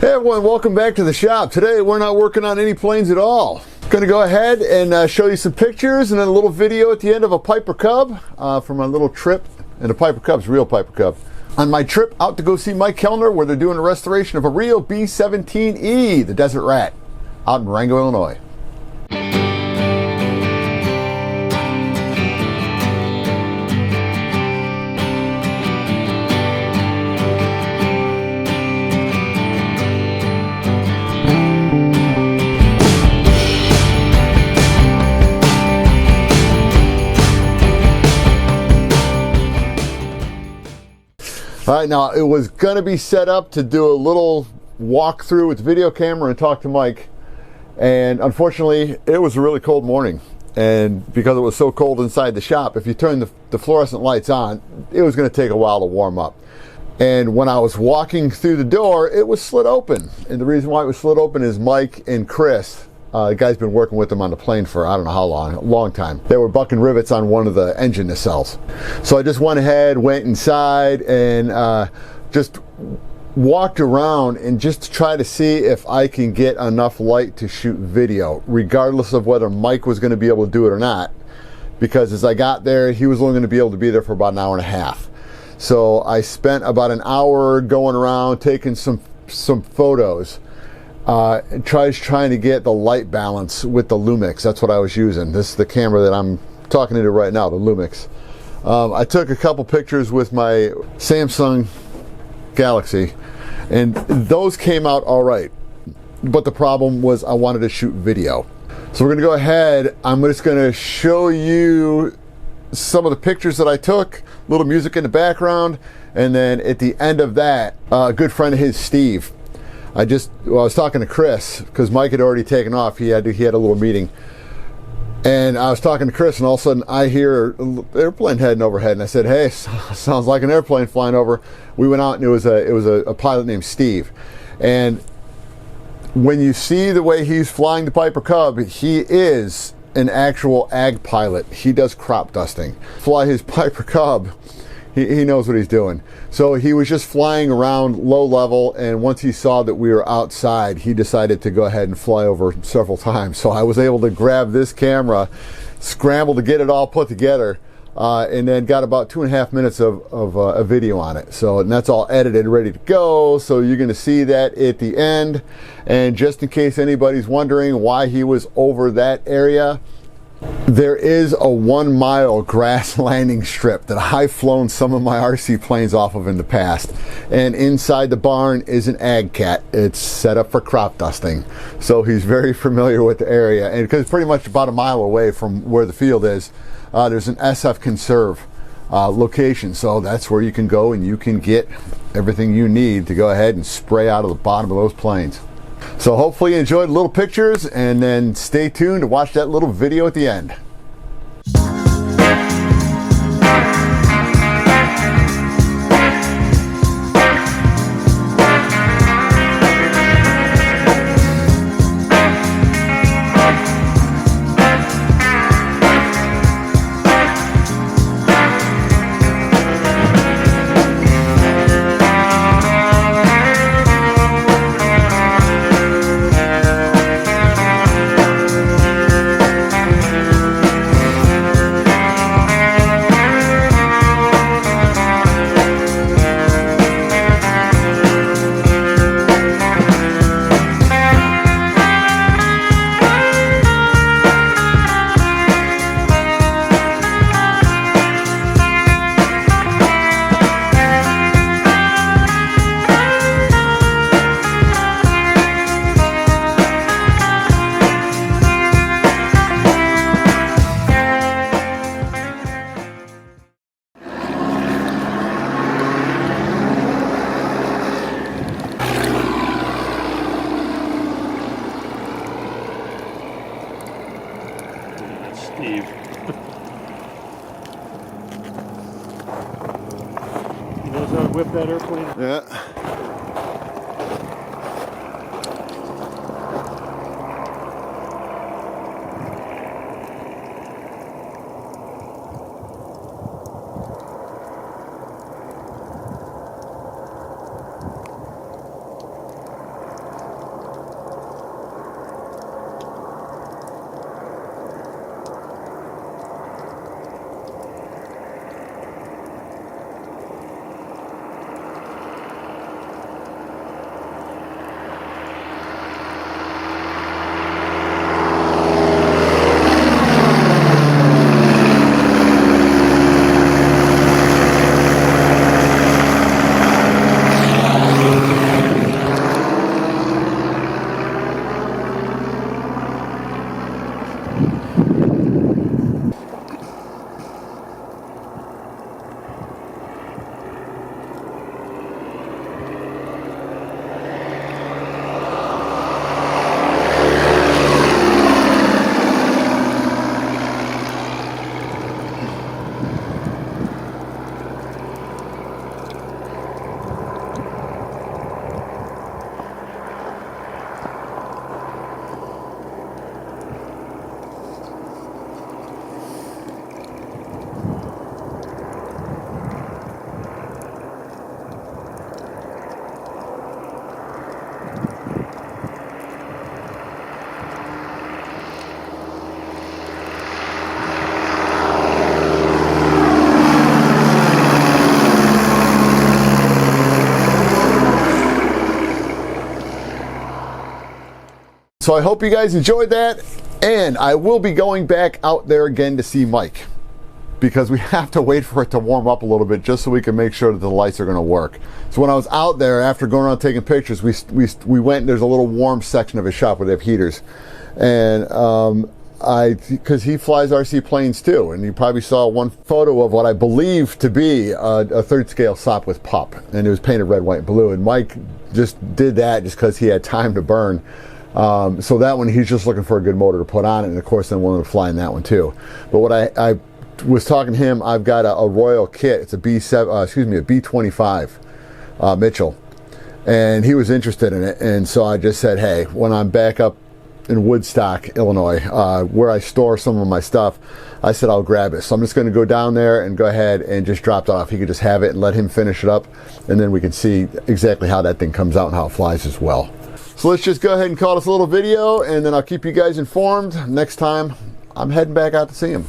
Hey everyone, welcome back to the shop. Today we're not working on any planes at all. Going to go ahead and show you some pictures and then a little video at the end of a Piper Cub from my little trip. And a Piper Cub's real Piper Cub. On my trip out to go see Mike Kellner where they're doing a restoration of a real B17E, the Desert Rat, out in Rango, Illinois. All right, now it was gonna be set up to do a little walkthrough with the video camera and talk to Mike. And unfortunately, it was a really cold morning. And because it was so cold inside the shop, if you turn the fluorescent lights on, it was gonna take a while to warm up. And when I was walking through the door, it was slit open. And the reason why it was slit open is Mike and Chris, the guy's been working with them on the plane for I don't know how long, a long time. They were bucking rivets on one of the engine nacelles. So I just went ahead, went inside and just walked around and just to try to see if I can get enough light to shoot video, regardless of whether Mike was going to be able to do it or not. Because as I got there, he was only going to be able to be there for about an hour and a half. So I spent about an hour going around, taking some photos. Trying to get the light balance with the Lumix. That's what I was using. This is the camera that I'm talking to right now, the Lumix. I took a couple pictures with my Samsung Galaxy and those came out all right. But the problem was I wanted to shoot video. So we're gonna go ahead. I'm just gonna show you some of the pictures that I took, a little music in the background, and then at the end of that, a good friend of his, Steve, I was talking to Chris because Mike had already taken off. He had a little meeting, and I was talking to Chris, and all of a sudden I hear an airplane heading overhead, and I said, "Hey, sounds like an airplane flying over." We went out, and it was a pilot named Steve. And when you see the way he's flying the Piper Cub, he is an actual ag pilot. He does crop dusting. Fly his Piper Cub. He knows what he's doing. So he was just flying around low level, and once he saw that we were outside, he decided to go ahead and fly over several times. So I was able to grab this camera, scramble to get it all put together, and then got about 2.5 minutes of a video on it. So, and that's all edited, ready to go. So you're gonna see that at the end. And just in case anybody's wondering why he was over that area, there is a 1-mile grass landing strip that I've flown some of my RC planes off of in the past, and inside the barn is an ag cat. It's set up for crop dusting, so he's very familiar with the area. And because it's pretty much about a mile away from where the field is, there's an SF Conserve location, so that's where you can go and you can get everything you need to go ahead and spray out of the bottom of those planes. So hopefully you enjoyed the little pictures, and then stay tuned to watch that little video at the end. Steve. He knows how to whip that airplane. Yeah. So I hope you guys enjoyed that, and I will be going back out there again to see Mike, because we have to wait for it to warm up a little bit just so we can make sure that the lights are going to work. So when I was out there, after going around taking pictures, we went, there's a little warm section of his shop where they have heaters. And because he flies RC planes too, and you probably saw one photo of what I believe to be a third scale Sopwith pup, and it was painted red, white, and blue, and Mike just did that just because he had time to burn. So that one, he's just looking for a good motor to put on it, and of course then wanted to fly in that one too. But what I was talking to him, I've got a Royal kit. It's a B25 Mitchell, and he was interested in it. And so I just said, hey, when I'm back up in Woodstock, Illinois, where I store some of my stuff, I said I'll grab it. So I'm just going to go down there and go ahead and just drop it off. He could just have it and let him finish it up, and then we can see exactly how that thing comes out and how it flies as well. So let's just go ahead and call this a little video, and then I'll keep you guys informed next time I'm heading back out to see him.